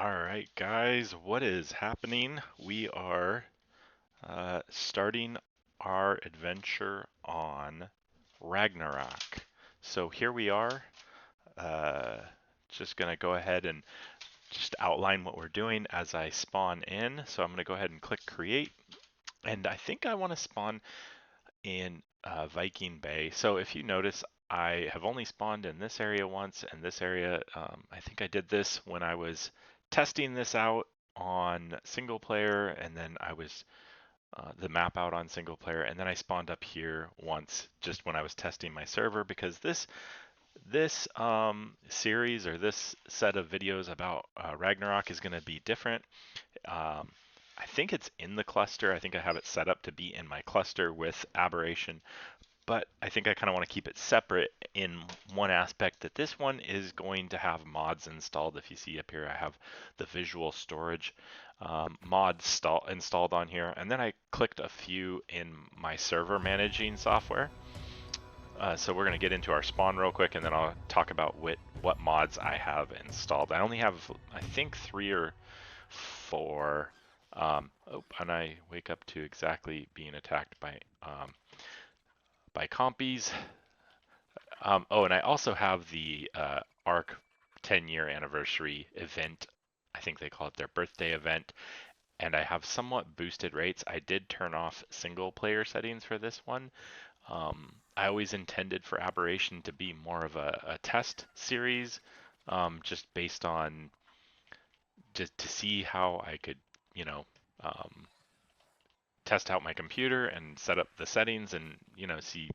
All right, guys, what is happening? We are starting our adventure on Ragnarok. So here we are. Uh, just going to go ahead and just outline what we're doing as I spawn in. So I'm going to go ahead and click create. And I think I want to spawn in Viking Bay. So if you notice, I have only spawned in this area once, and this area, I think I did this when I was testing this out on single player, and then I was the map out on single player, and then I spawned up here once just when I was testing my server because this series or this set of videos about Ragnarok is going to be different. Um, I think it's in the cluster. I think I have it set up to be in my cluster with Aberration, but I think I kind of want to keep it separate in one aspect that this one is going to have mods installed. If you see up here, I have the visual storage mods installed on here, and then I clicked a few in my server managing software. So we're going to get into our spawn real quick, and then I'll talk about what mods I have installed. I only have, I think, 3 or 4. And I wake up to exactly being attacked by compies. Oh, and I also have the Arc 10-year anniversary event. I think they call it their birthday event, and I have somewhat boosted rates. I did turn off single player settings for this one. I always intended for Aberration to be more of a test series, just based on just to see how I could, you know, um, test out my computer and set up the settings and, see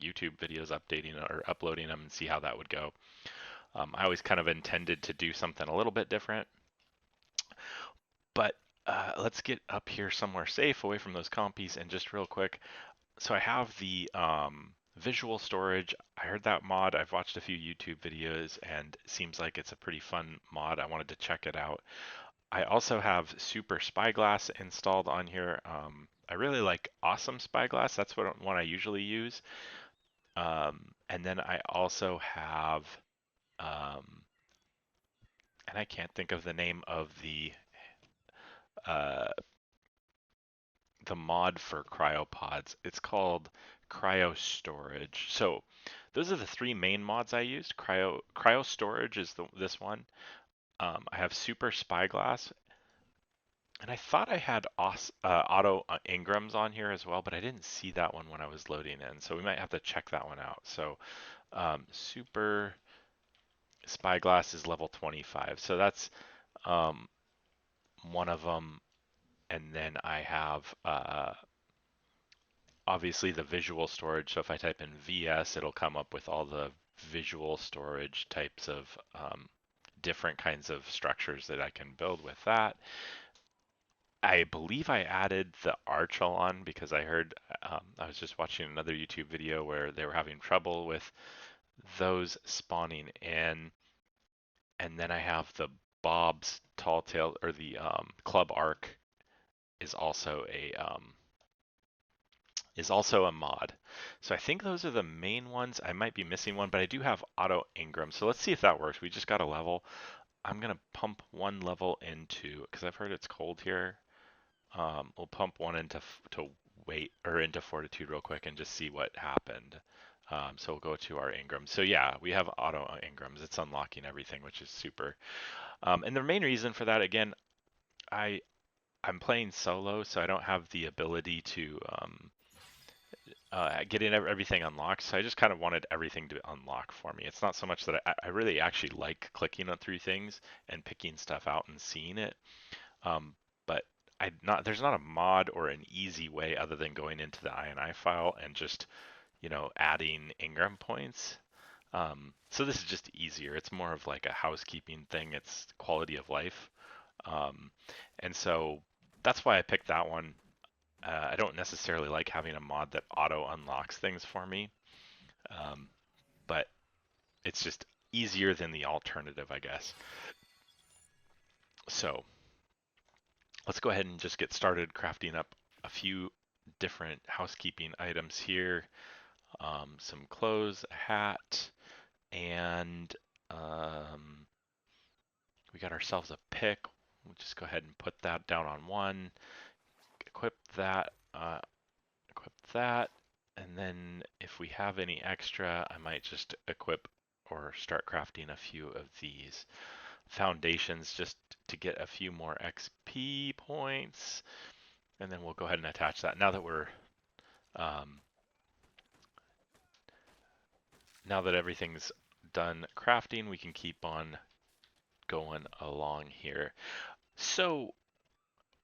YouTube videos updating or uploading them and see how that would go. I always kind of intended to do something a little bit different, but let's get up here somewhere safe away from those compies and just real quick. So I have the visual storage. I heard that mod. I've watched a few YouTube videos and it seems like it's a pretty fun mod. I wanted to check it out. I also have Super Spyglass installed on here. I really like Awesome Spyglass. That's what one I usually use. And then I also have, um, and I can't think of the name of uh, the mod for cryopods. It's called Cryo Storage. So those are the 3 main mods I used. Cryo Storage is this one. I have Super Spyglass, and I thought I had auto engrams on here as well, but I didn't see that one when I was loading in. So we might have to check that one out. So Super Spyglass is level 25. So that's um, one of them. And then I have obviously the visual storage. So if I type in VS, it'll come up with all the visual storage types of different kinds of structures that I can build with that. I believe I added the Archelon because I heard I was just watching another YouTube video where they were having trouble with those spawning in. And then I have the Bob's Tall Tail, or the Club Arc is also a mod. So I think those are the main ones. I might be missing one, but I do have auto engram. So let's see if that works. We just got a level. I'm gonna pump 1 level into, because I've heard it's cold here. We'll pump 1 to weight or into fortitude real quick and just see what happened. So we'll go to our engrams. So yeah, we have auto engrams. It's unlocking everything, which is super. And the main reason for that, again, I I'm playing solo, so I don't have the ability to get everything unlocked. So I just kind of wanted everything to unlock for me. It's not so much that I really actually like clicking on through things and picking stuff out and seeing it. But there's not a mod or an easy way other than going into the INI file and just, adding engram points. So this is just easier. It's more of like a housekeeping thing. It's quality of life. Um, and so that's why I picked that one. I don't necessarily like having a mod that auto unlocks things for me, um, but it's just easier than the alternative, I guess. So let's go ahead and just get started crafting up a few different housekeeping items here. Some clothes, a hat, and we got ourselves a pick. We'll just go ahead and put that down on one, equip that, and then if we have any extra, I might just equip or start crafting a few of these foundations just to get a few more XP points, and then we'll go ahead and attach that. Um, now that everything's done crafting, we can keep on going along here. So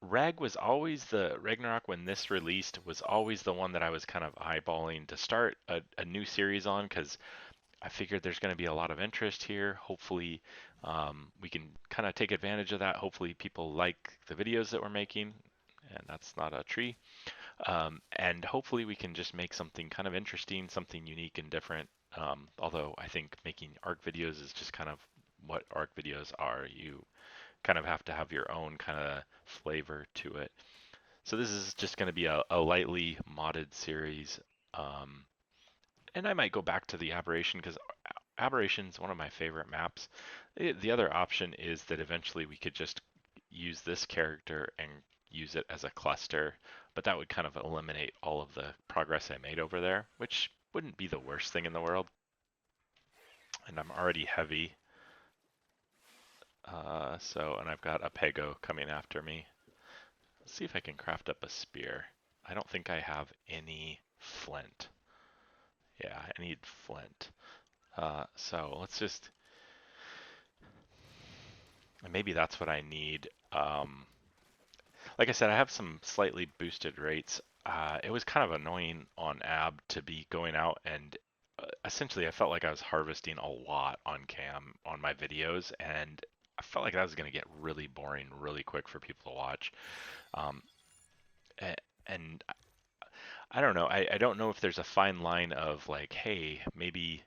Ragnarok, when this released, was always the one that I was kind of eyeballing to start a new series on, because I figured there's going to be a lot of interest here. Hopefully, we can kind of take advantage of that. Hopefully, people like the videos that we're making, and that's not a tree. And hopefully, we can just make something kind of interesting, something unique and different. Although I think making ARC videos is just kind of what ARC videos are. You kind of have to have your own kind of flavor to it. So this is just going to be a lightly modded series. And I might go back to the Aberration, because Aberration is one of my favorite maps. The other option is that eventually we could just use this character and use it as a cluster, but that would kind of eliminate all of the progress I made over there, which wouldn't be the worst thing in the world. And I'm already heavy. And I've got a Pego coming after me. Let's see if I can craft up a spear. I don't think I have any flint. Yeah, I need flint. So let's just... Maybe that's what I need. Like I said, I have some slightly boosted rates. It was kind of annoying on Ab to be going out and essentially I felt like I was harvesting a lot on cam on my videos, and I felt like that was going to get really boring really quick for people to watch. Um, and I don't know. I don't know if there's a fine line of like, hey, maybe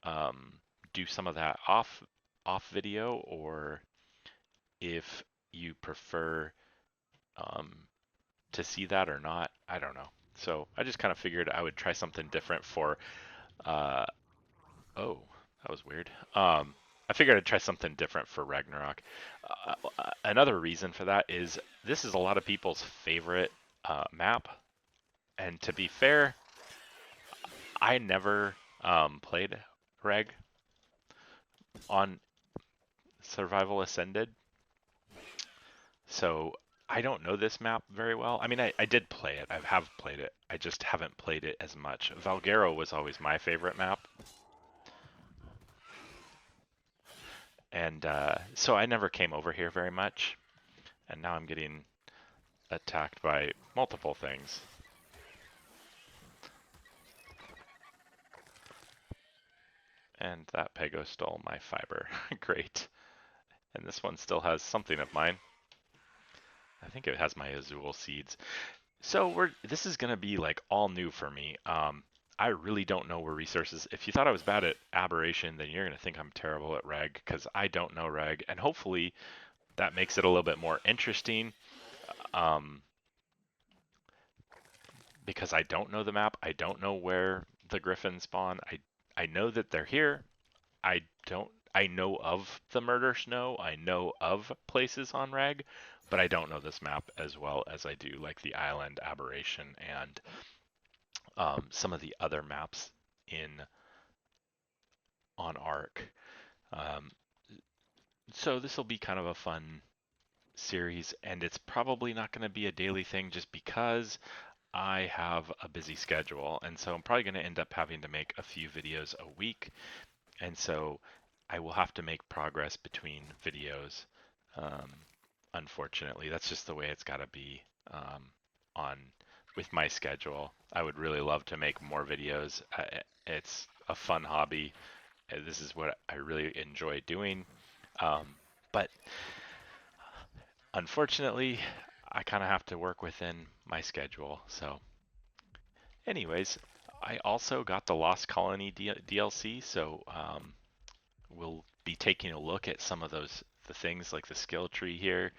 um, do some of that off video, or if you prefer um, to see that or not. I don't know. So I just kind of figured I would try something different for. Uh, oh, that was weird. I figured I'd try something different for Ragnarok. Another reason for that is this is a lot of people's favorite map, and to be fair, I never played Reg on Survival Ascended, so I don't know this map very well. I mean, I did play it. I have played it. I just haven't played it as much. Valguero was always my favorite map. And so I never came over here very much. And now I'm getting attacked by multiple things. And that Pego stole my fiber. Great. And this one still has something of mine. I think it has my Azul seeds. So this is gonna be like all new for me. I really don't know where resources. If you thought I was bad at Aberration, then you're gonna think I'm terrible at Reg, because I don't know Reg, and hopefully that makes it a little bit more interesting. Because I don't know the map, I don't know where the Griffins spawn. I know that they're here. I know of the Murder Snow. I know of places on Reg, but I don't know this map as well as I do like the Island, Aberration, and some of the other maps on Arc. Um, so this will be kind of a fun series, and it's probably not going to be a daily thing just because I have a busy schedule, and so I'm probably going to end up having to make a few videos a week, and so I will have to make progress between videos. Um, Unfortunately, that's just the way it's got to be on with my schedule. I would really love to make more videos. It's a fun hobby. This is what I really enjoy doing, but unfortunately, I kind of have to work within my schedule. So, anyways, I also got the Lost Colony DLC, so we'll be taking a look at some of the things like the skill tree here,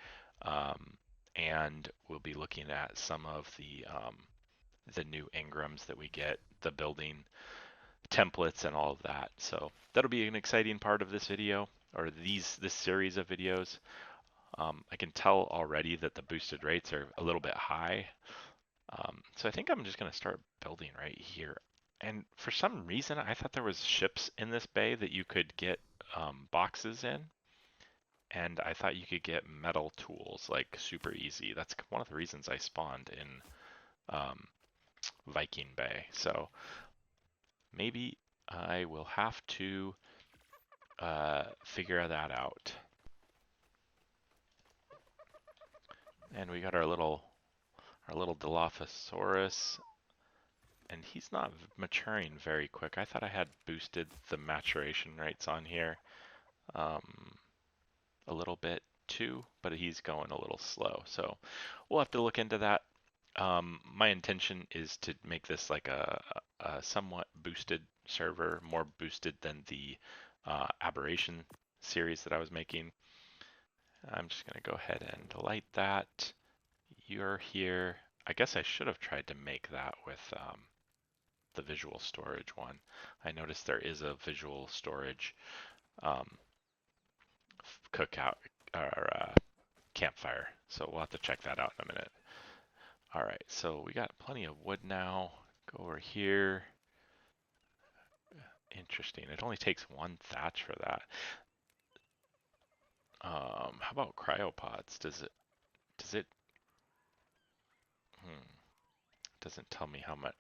and we'll be looking at some of the new engrams that we get, the building templates and all of that. So that'll be an exciting part of this video, or this series of videos. I can tell already that the boosted rates are a little bit high. So I think I'm just going to start building right here. And for some reason, I thought there was ships in this bay that you could get boxes in. And I thought you could get metal tools like super easy. That's one of the reasons I spawned in Viking Bay. So maybe I will have to figure that out. And we got our little Dilophosaurus, and he's not maturing very quick. I thought I had boosted the maturation rates on here a little bit too, but he's going a little slow. So we'll have to look into that. My intention is to make this like a somewhat boosted server, more boosted than the Aberration series that I was making. I'm just going to go ahead and light that. You're here. I guess I should have tried to make that with the visual storage one. I noticed there is a visual storage cookout or campfire, so we'll have to check that out in a minute. All right, so we got plenty of wood now. Go over here. Interesting. It only takes one thatch for that. How about cryopods? Does it? Doesn't tell me how much,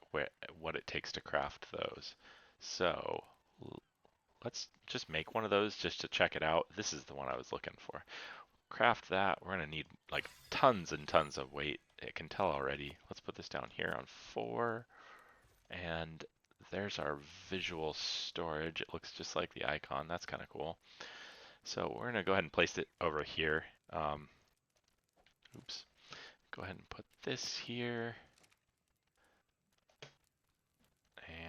what it takes to craft those. So let's just make one of those just to check it out. This is the one I was looking for. Craft that. We're gonna need like tons and tons of weight. It can tell already. Let's put this down here on 4. And there's our visual storage. It looks just like the icon. That's kind of cool. So we're gonna go ahead and place it over here. Oops. Go ahead and put this here.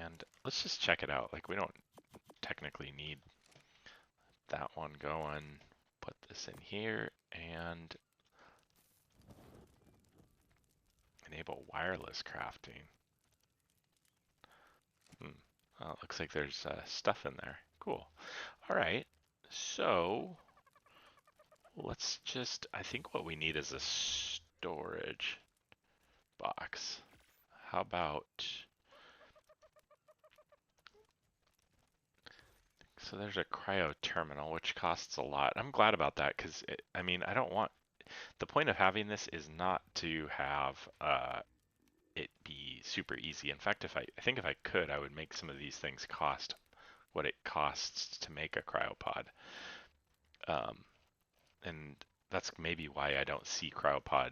And let's just check it out. Like, we don't technically need that one going. Put this in here and enable wireless crafting. Well, it looks like there's stuff in there. Cool. All right. So let's just, I think what we need is a storage box. How about, so there's a cryo terminal, which costs a lot. I'm glad about that because, I mean, I don't want, the point of having this is not to have it be super easy. In fact, I think if I could, I would make some of these things cost what it costs to make a cryopod. And that's maybe why I don't see cryopod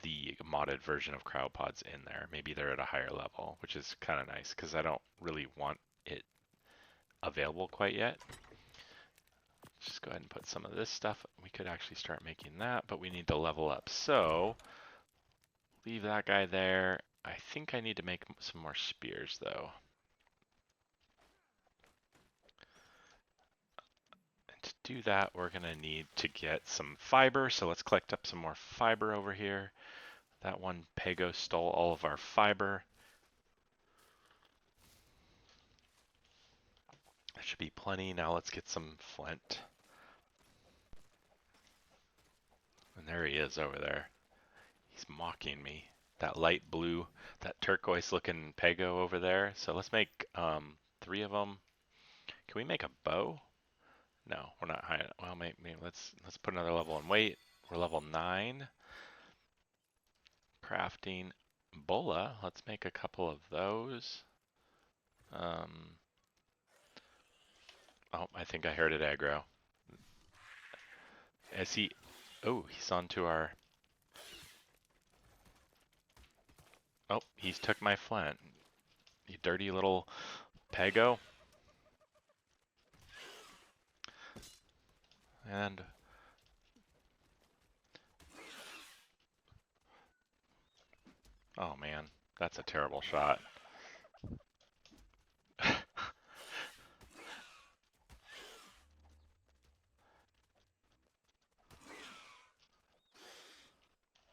the modded version of cryopods in there. Maybe they're at a higher level, which is kind of nice because I don't really want it available quite yet. Just go ahead and put some of this stuff. We could actually start making that, but we need to level up. So leave that guy there. I think I need to make some more spears though. And to do that, we're gonna need to get some fiber. So let's collect up some more fiber over here. That one Pago stole all of our fiber. There should be plenty. Now let's get some flint. And there he is over there. He's mocking me. That light blue, that turquoise looking Pago over there. So let's make 3 of them. Can we make a bow? No, we're not high. Well, maybe let's put another level in weight. We're level 9. Crafting bola. Let's make a couple of those. Oh, I think I heard it aggro. As he, oh, he's onto our. Oh, he's took my flint. You dirty little Pago. And oh man, that's a terrible shot.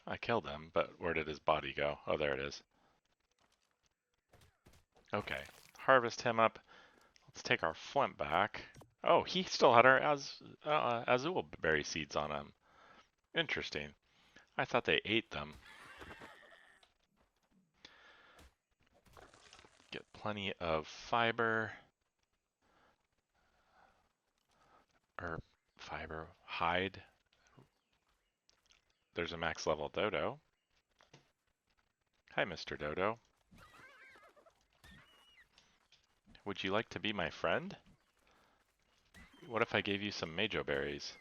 I killed him, but where did his body go? Oh, there it is. Okay, harvest him up. Let's take our flint back. Oh, he still had our azul berry seeds on him. Interesting. I thought they ate them. Get plenty of fiber. Or fiber, hide. There's a max level dodo. Hi, Mr. Dodo. Would you like to be my friend? What if I gave you some majo berries?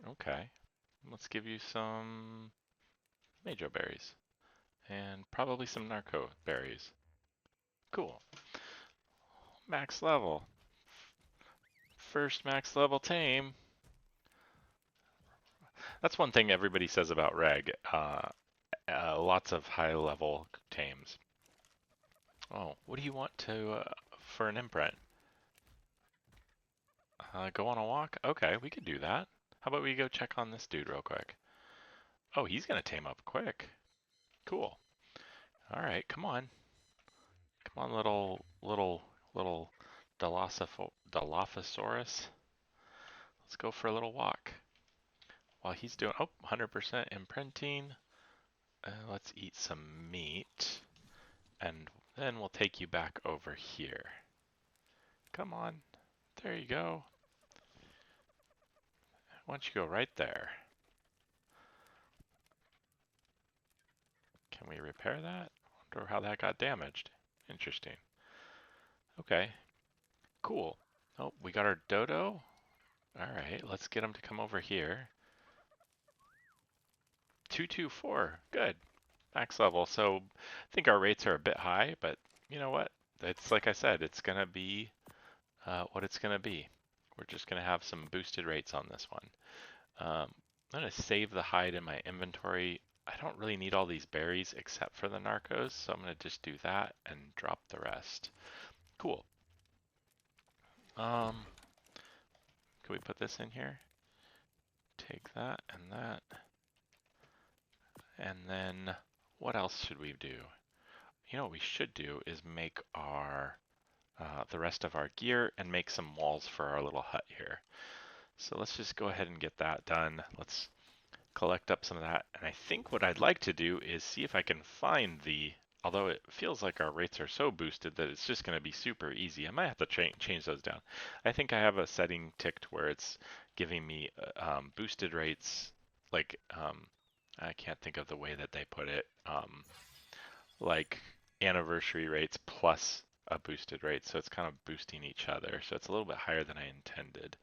Okay. Let's give you some majo berries. And probably some narco berries. Cool. Max level. First max level tame. That's one thing everybody says about Reg. Lots of high level tames. Oh, what do you want to for an imprint? Go on a walk? Okay, we could do that. How about we go check on this dude real quick? Oh, he's gonna tame up quick. Cool. All right, come on. Come on, little Dilophosaurus. Let's go for a little walk. While he's doing, 100% imprinting. Let's eat some meat. And then we'll take you back over here. Come on. There you go. Why don't you go right there? Can we repair that? Wonder how that got damaged. Interesting. Okay, cool. Oh, we got our dodo. All right, let's get him to come over here. 224, good. Max level. So I think our rates are a bit high, but you know what? It's like I said, it's gonna be what it's gonna be. We're just gonna have some boosted rates on this one. I'm gonna save the hide in my inventory. I don't really need all these berries except for the narcos, so I'm gonna just do that and drop the rest. Cool. Can we put this in here? Take that and that. And then what else should we do? You know what we should do is make our the rest of our gear and make some walls for our little hut here. So let's just go ahead and get that done. Let's collect up some of that. And I think what I'd like to do is see if I can find although it feels like our rates are so boosted that it's just going to be super easy. I might have to change those down. I think I have a setting ticked where it's giving me boosted rates, like I can't think of the way that they put it, like anniversary rates plus a boosted rate. So it's kind of boosting each other. So it's a little bit higher than I intended.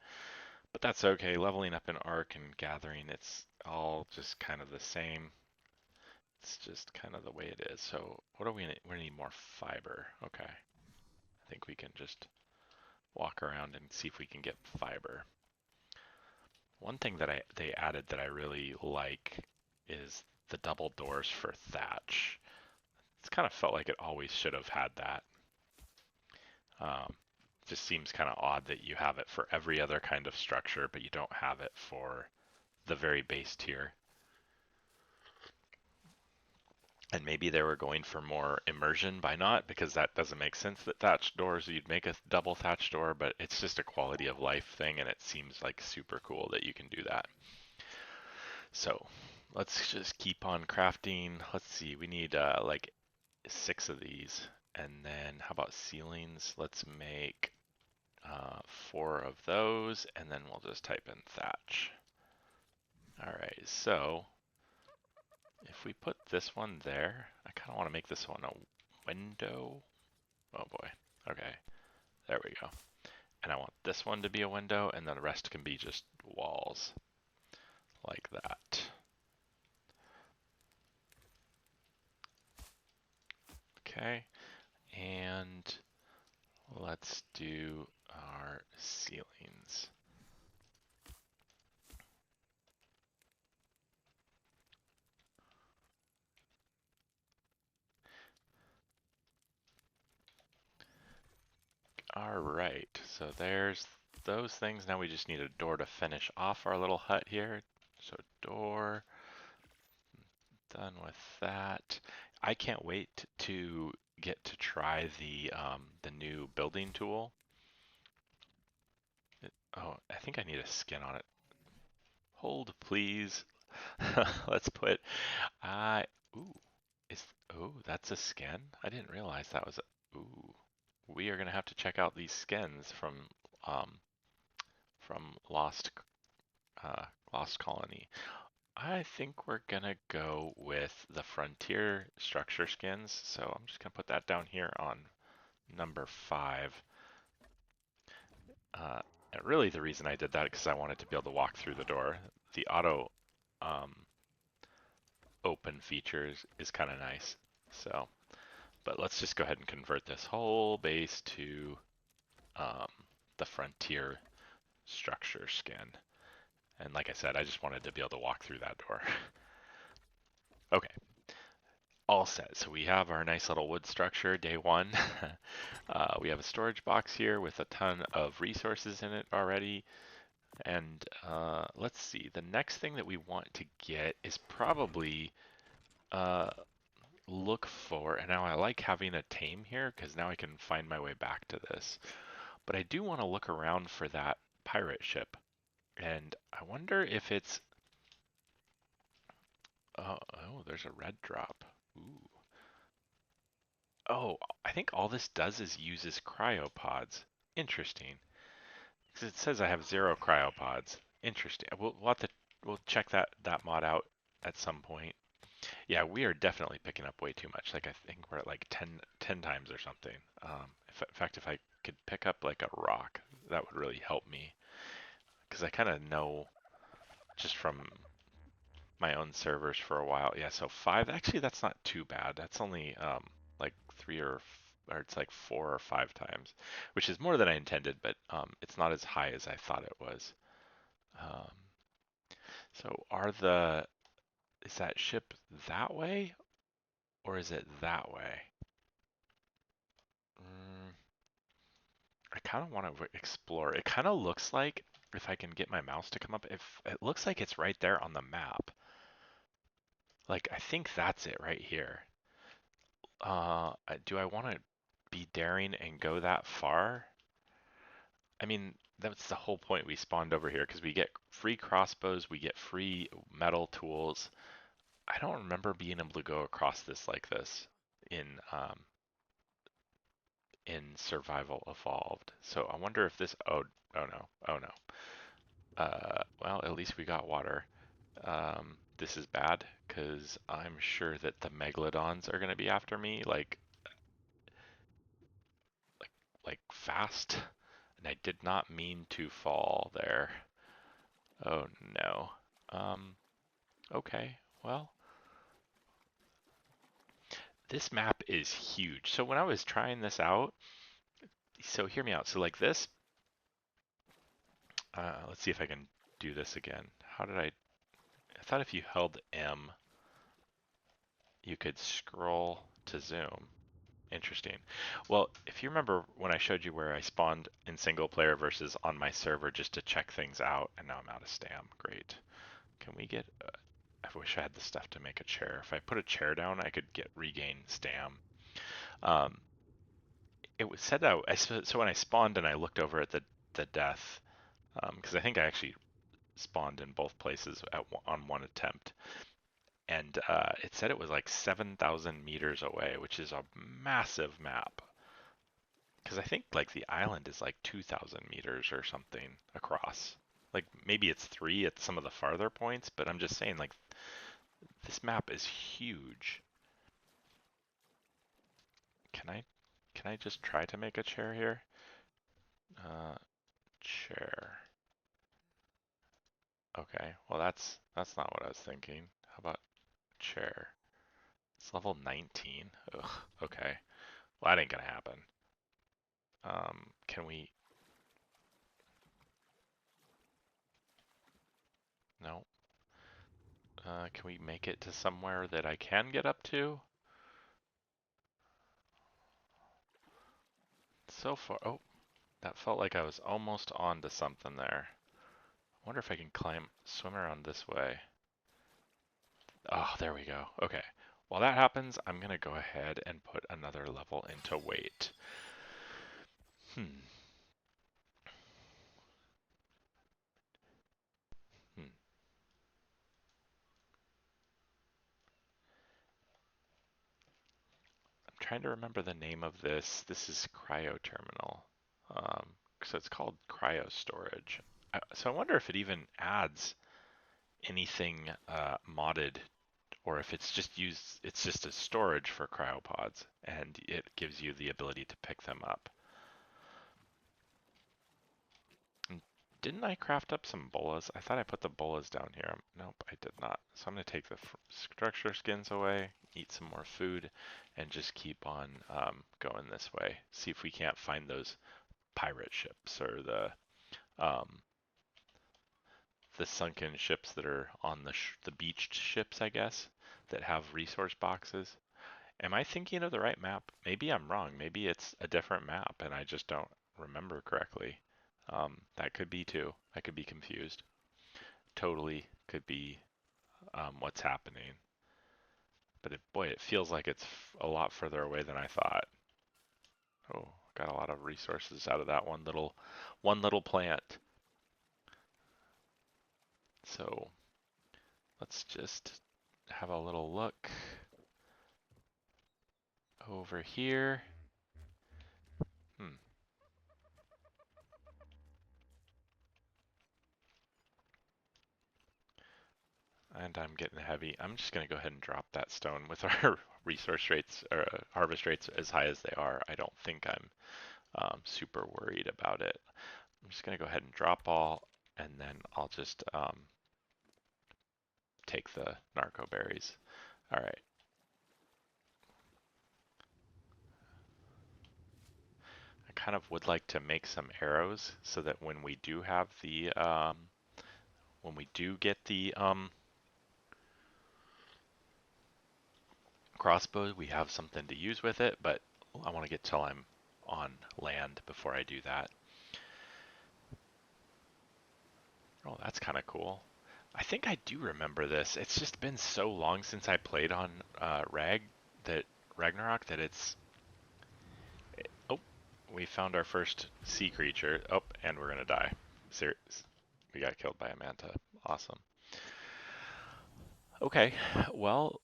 But that's okay. Leveling up in Arc and Gathering, it's all just kind of the same. It's just kind of the way it is. So what do we need? We need more fiber. Okay. I think we can just walk around and see if we can get fiber. One thing that they added that I really like is the double doors for thatch. It's kind of felt like it always should have had that. Just seems kind of odd that you have it for every other kind of structure, but you don't have it for the very base tier. And maybe they were going for more immersion by not, because that doesn't make sense that thatched doors, you'd make a double thatch door, but it's just a quality of life thing, and it seems like super cool that you can do that. So let's just keep on crafting. Let's see, we need like 6 of these. And then how about ceilings? Let's make 4 of those, and then we'll just type in thatch. All right, so if we put this one there, I kind of want to make this one a window. Oh boy. Okay, there we go. And I want this one to be a window, and then the rest can be just walls, like that. Okay, and let's do our ceilings. All right, So there's those things. Now we just need a door to finish off our little hut here. So door, done with that. I can't wait to get to try the new building tool. Oh, I think I need a skin on it. Hold, please. Let's put, uh, ooh, is, oh, that's a skin? I didn't realize that was a, ooh. We are gonna have to check out these skins um, from uh, Lost Colony. I think we're gonna go with the Frontier structure skins, so I'm just gonna put that down here on number 5. And really the reason I did that is because I wanted to be able to walk through the door. The auto um, open features is kind of nice. So, but let's just go ahead and convert this whole base to um, the Frontier structure skin. And like I said, I just wanted to be able to walk through that door. Okay, all set. So we have our nice little wood structure, day 1. We have a storage box here with a ton of resources in it already. And let's see, the next thing that we want to get is probably uh, look for, and now I like having a tame here because now I can find my way back to this. But I do want to look around for that pirate ship. And I wonder if it's, oh, there's a red drop. Ooh. Oh, I think all this does is uses cryopods. Interesting. Because it says I have 0 cryopods. Interesting. We'll have to we'll check that mod out at some point. Yeah, we are definitely picking up way too much. Like I think we're at like 10 times or something. In fact, if I could pick up like a rock, that would really help me. Because I kind of know just from my own servers for a while. Yeah, so 5. Actually, that's not too bad. That's only like 3 or it's like 4 or 5 times, which is more than I intended, but it's not as high as I thought it was. Um, so is that ship that way or is it that way? Mm, I kind of want to explore. It kind of looks like, if I can get my mouse to come up, if it looks like it's right there on the map. Like, I think that's it right here. Do I want to be daring and go that far? I mean, that's the whole point we spawned over here, because we get free crossbows, we get free metal tools. I don't remember being able to go across this like this in in Survival Evolved. So I wonder if this, oh no, oh no. Well, at least we got water. This is bad because I'm sure that the megalodons are going to be after me like like fast, and I did not mean to fall there. Oh no. Um, okay. Well, this map is huge. So when I was trying this out, so hear me out. So like this, let's see if I can do this again. I thought if you held M, you could scroll to zoom. Interesting. Well, if you remember when I showed you where I spawned in single player versus on my server just to check things out, and now I'm out of stam. Great. Can we get, I wish I had the stuff to make a chair. If I put a chair down, I could regain stam. Um, it was said that, so when I spawned and I looked over at the death, because I think I actually spawned in both places on one attempt. And it said it was like 7,000 meters away, which is a massive map. Because I think like the island is like 2,000 meters or something across. Like maybe it's 3 at some of the farther points, but I'm just saying like this map is huge. Can I just try to make a chair here? Chair. Okay, well that's not what I was thinking. How about chair? It's level 19. Ugh, okay. Well, that ain't gonna happen. Can we? No. Can we make it to somewhere that I can get up to? So far, oh, That felt like I was almost on to something there. I wonder if I can swim around this way. Oh, there we go. Okay. While that happens, I'm going to go ahead and put another level into weight. Hmm. Hmm. I'm trying to remember the name of this. This is Cryo Terminal. So it's called Cryo Storage. So I wonder if it even adds anything modded, or if it's just a storage for cryopods, and it gives you the ability to pick them up. And didn't I craft up some bolas? I thought I put the bolas down here. Nope, I did not. So I'm going to take the structure skins away, eat some more food, and just keep on going this way. See if we can't find those pirate ships or um, the sunken ships that are on the beached ships, I guess, that have resource boxes. Am I thinking of the right map? Maybe I'm wrong. Maybe it's a different map and I just don't remember correctly. That could be too. I could be confused. Totally could be what's happening. But boy, it feels like it's a lot further away than I thought. Oh, got a lot of resources out of that one little plant. So let's just have a little look over here. Hmm. And I'm getting heavy. I'm just going to go ahead and drop that stone with our resource rates or harvest rates as high as they are. I don't think I'm super worried about it. I'm just going to go ahead and drop all, and then I'll just take the narco berries. All right. I kind of would like to make some arrows so that when we do have when we do get the crossbow, we have something to use with it, but I want to get till I'm on land before I do that. Oh, that's kind of cool. I think I do remember this. It's just been so long since I played on Ragnarok that oh, we found our first sea creature. Oh, and we're gonna die. Serious. We got killed by a manta. Awesome. Okay, well,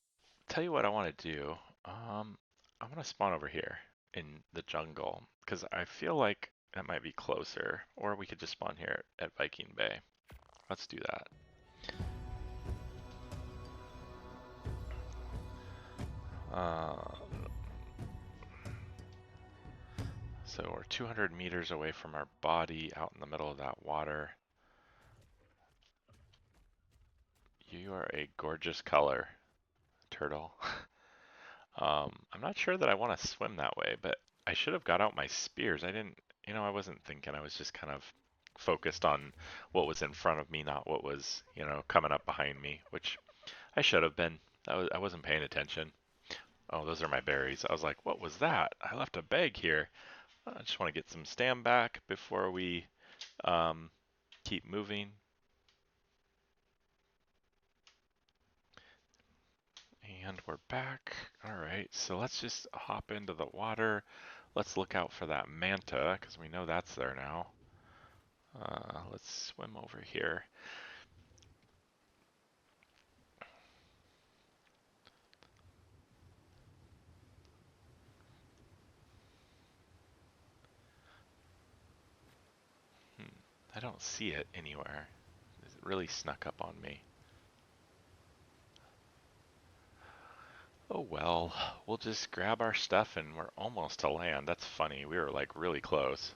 tell you what I want to do. I'm gonna spawn over here in the jungle because I feel like that might be closer, or we could just spawn here at Viking Bay. Let's do that. So we're 200 meters away from our body out in the middle of that water. You are a gorgeous color, turtle. I'm not sure that I want to swim that way, but I should have got out my spears. I didn't, I wasn't thinking. I was just kind of focused on what was in front of me, not what was, coming up behind me, which I should have been. I wasn't paying attention. Oh, those are my berries. I was like, what was that? I left a bag here. I just want to get some stam back before we um, keep moving. And we're back. All right, so let's just hop into the water. Let's look out for that manta, because we know that's there now. Let's swim over here. I don't see it anywhere. It really snuck up on me. Oh well, we'll just grab our stuff and we're almost to land. That's funny, we were like really close.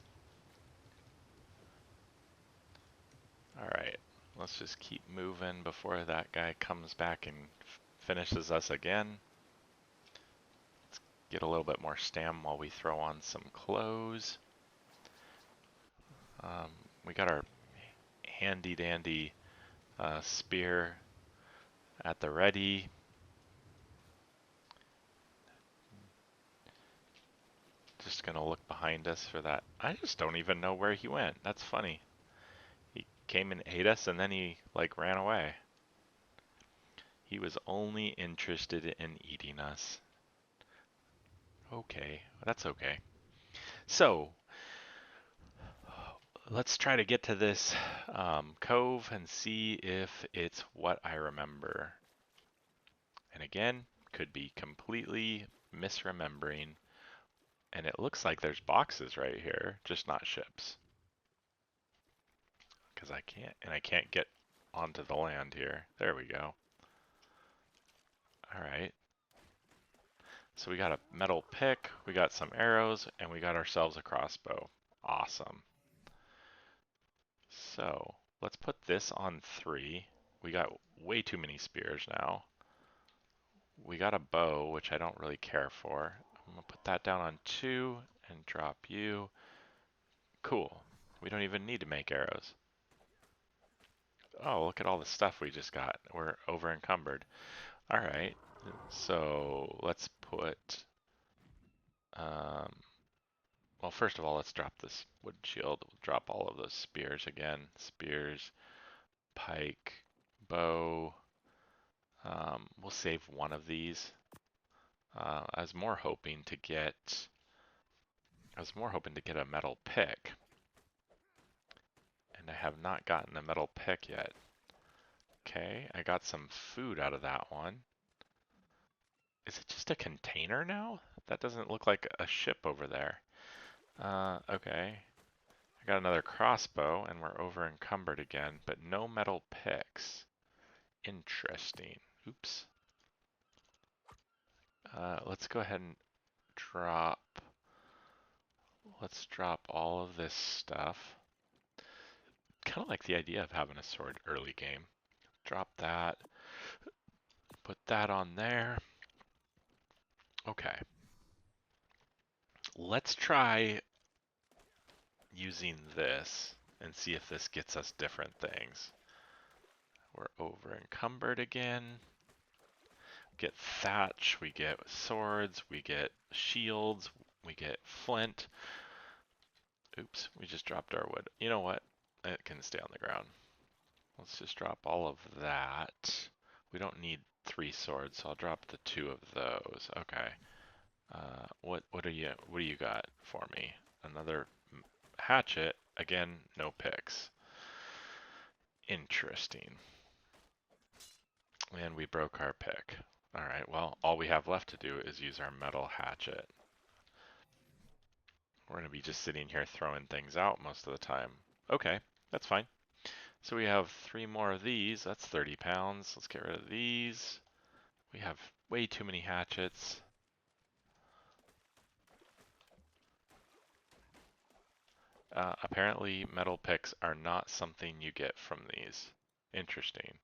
Alright, let's just keep moving before that guy comes back and finishes us again. Let's get a little bit more stam while we throw on some clothes. We got our handy dandy spear at the ready. just gonna look behind us for that. I just don't even know where he went. That's funny. He came and ate us and then he like ran away. He was only interested in eating us. Okay, that's okay. So, let's try to get to this cove and see if it's what I remember. And again, could be completely misremembering. And it looks like there's boxes right here, just not ships. Because I can't get onto the land here. There we go. All right. So we got a metal pick, we got some arrows, and we got ourselves a crossbow. Awesome. So let's put this on 3. We got way too many spears now. We got a bow, which I don't really care for. I'm gonna put that down on 2 and drop you. Cool. We don't even need to make arrows. Oh, look at all the stuff we just got. We're over encumbered. All right. So let's put, well, first of all, let's drop this wood shield. We'll drop all of those spears again. Spears, pike, bow. We'll save one of these. I was more hoping to get a metal pick, and I have not gotten a metal pick yet. Okay, I got some food out of that one. Is it just a container now? That doesn't look like a ship over there. Okay. I got another crossbow, and we're over encumbered again, but no metal picks. Interesting. Oops. Let's go ahead and drop. Let's drop all of this stuff. Kind of like the idea of having a sword early game. Drop that. Put that on there. Okay. Let's try using this and see if this gets us different things. We're over encumbered again. Get thatch, we get swords, we get shields, we get flint. Oops, we just dropped our wood. You know what? It can stay on the ground. Let's just drop all of that. We don't need 3 swords, so I'll drop the 2 of those. Okay. What do you got for me? Another hatchet. Again, no picks. Interesting. And we broke our pick. Alright, well, all we have left to do is use our metal hatchet. We're going to be just sitting here throwing things out most of the time. Okay, that's fine. So we have 3 more of these. That's 30 pounds. Let's get rid of these. We have way too many hatchets. Apparently, metal picks are not something you get from these. Interesting.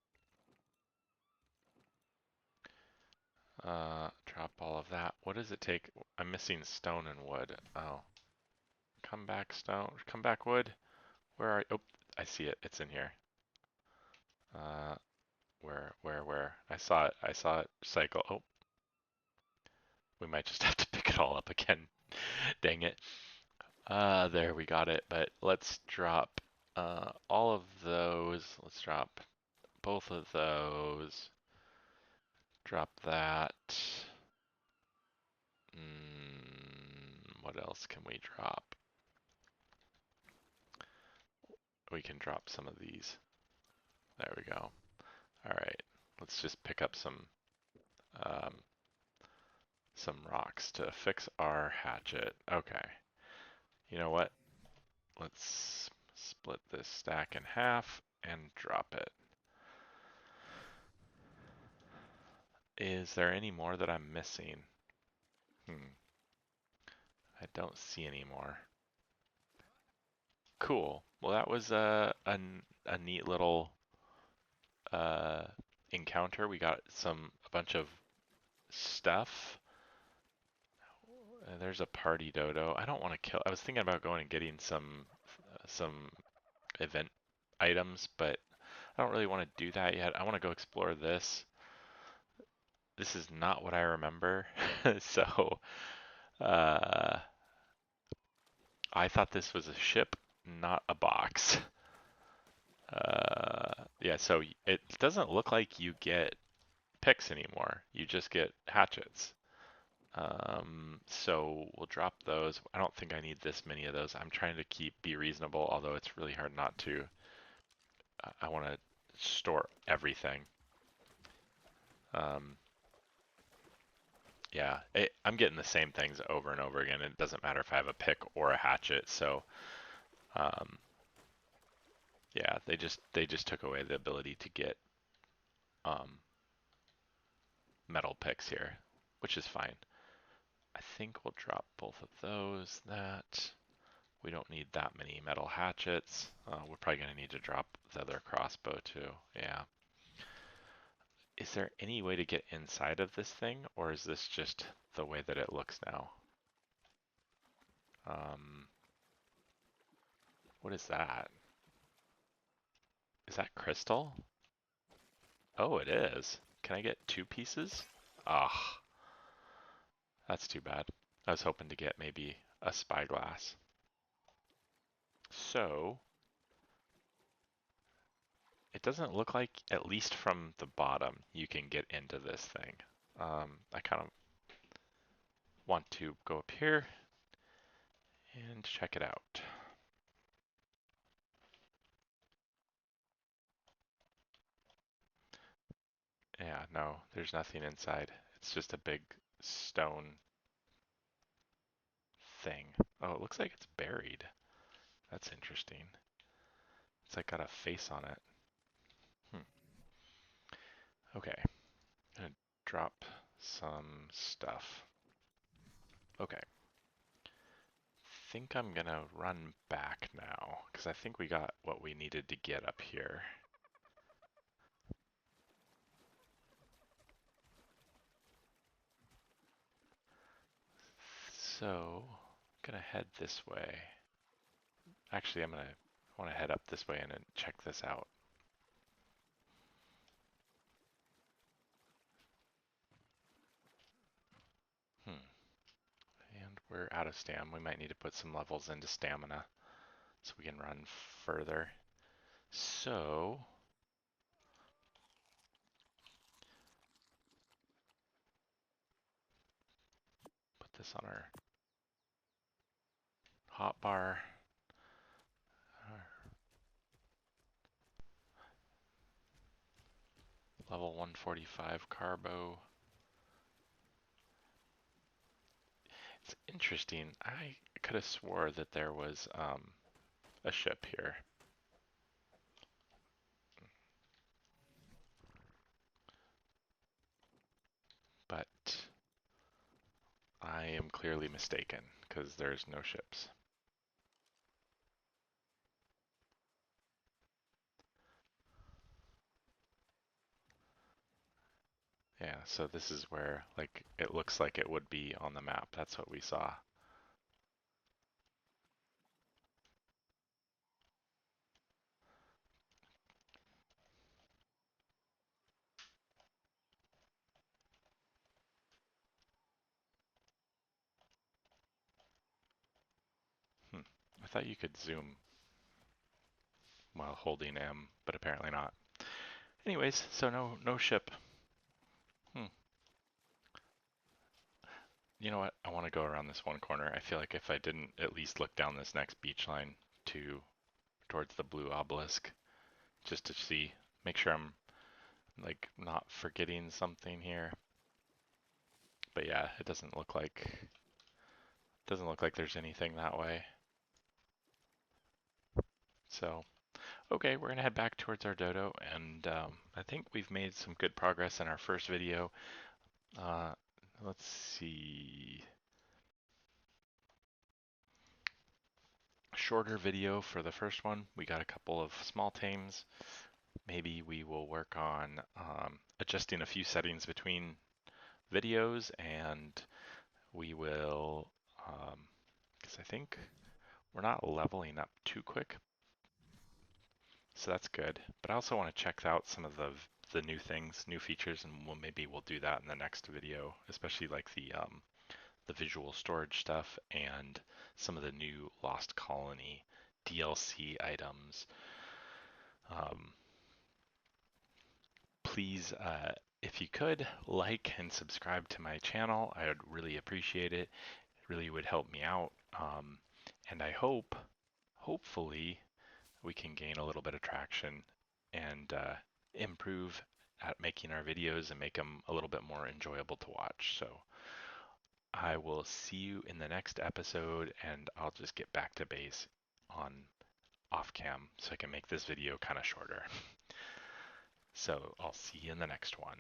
Drop all of that. What does it take? I'm missing stone and wood. Oh. Come back stone. Come back wood. Where are you? Oh, I see it. It's in here. Where? I saw it. I saw it cycle. Oh. We might just have to pick it all up again. Dang it. There we got it. But let's drop all of those. Let's drop both of those. Drop that. What else can we drop? We can drop some of these. There we go. All right. Let's just pick up some rocks to fix our hatchet. Okay. You know what? Let's split this stack in half and drop it. Is there any more that I'm missing? I don't see any more. Cool. Well, that was a neat little encounter. We got a bunch of stuff. There's a party dodo. I don't want to kill. I was thinking about going and getting some event items, but I don't really want to do that yet. I want to go explore this. This is not what I remember, so I thought this was a ship, not a box. Yeah, so it doesn't look like you get picks anymore. You just get hatchets. So we'll drop those. I don't think I need this many of those. I'm trying to be reasonable, although it's really hard not to. I want to store everything. Um, yeah, I'm getting the same things over and over again. It doesn't matter if I have a pick or a hatchet. So, um, yeah, they just took away the ability to get um, metal picks here, which is fine. I think we'll drop both of those. That we don't need that many metal hatchets. We're probably going to need to drop the other crossbow too. Yeah. Is there any way to get inside of this thing, or is this just the way that it looks now? Um, what is that? Is that crystal? Oh, it is. Can I get 2 pieces? Ah, that's too bad. I was hoping to get maybe a spyglass. So, it doesn't look like, at least from the bottom, you can get into this thing. I kind of want to go up here and check it out. Yeah, no, there's nothing inside. It's just a big stone thing. Oh, it looks like it's buried. That's interesting. It's like got a face on it. Hmm. Okay, I'm gonna drop some stuff. Okay, think I'm gonna run back now because I think we got what we needed to get up here. So, I'm gonna head this way. Actually, I want to head up this way and then check this out. Hmm. And we're out of stam. We might need to put some levels into stamina so we can run further. So, put this on our hotbar. Level 145 carbo. It's interesting. I could have swore that there was a ship here. But I am clearly mistaken because there's no ships. Yeah, so this is where like it looks like it would be on the map. That's what we saw. Hmm. I thought you could zoom while holding M, but apparently not. Anyways, so no ship. Hmm. You know what? I want to go around this one corner. I feel like if I didn't at least look down this next beach line towards the blue obelisk, just to see, make sure I'm like not forgetting something here. But yeah, it doesn't look like there's anything that way. So, okay, we're gonna head back towards our dodo, and I think we've made some good progress in our first video. Uh, let's see. Shorter video for the first one. We got a couple of small tames. Maybe we will work on adjusting a few settings between videos, and we will, because I think we're not leveling up too quick, so that's good. But I also want to check out some of the new things, new features, and maybe we'll do that in the next video, especially like the the visual storage stuff and some of the new Lost Colony DLC items. Um, Please, if you could, like and subscribe to my channel. I would really appreciate it. It really would help me out. And I hopefully, we can gain a little bit of traction and improve at making our videos and make them a little bit more enjoyable to watch. So I will see you in the next episode, and I'll just get back to base on off cam so I can make this video kind of shorter. So I'll see you in the next one.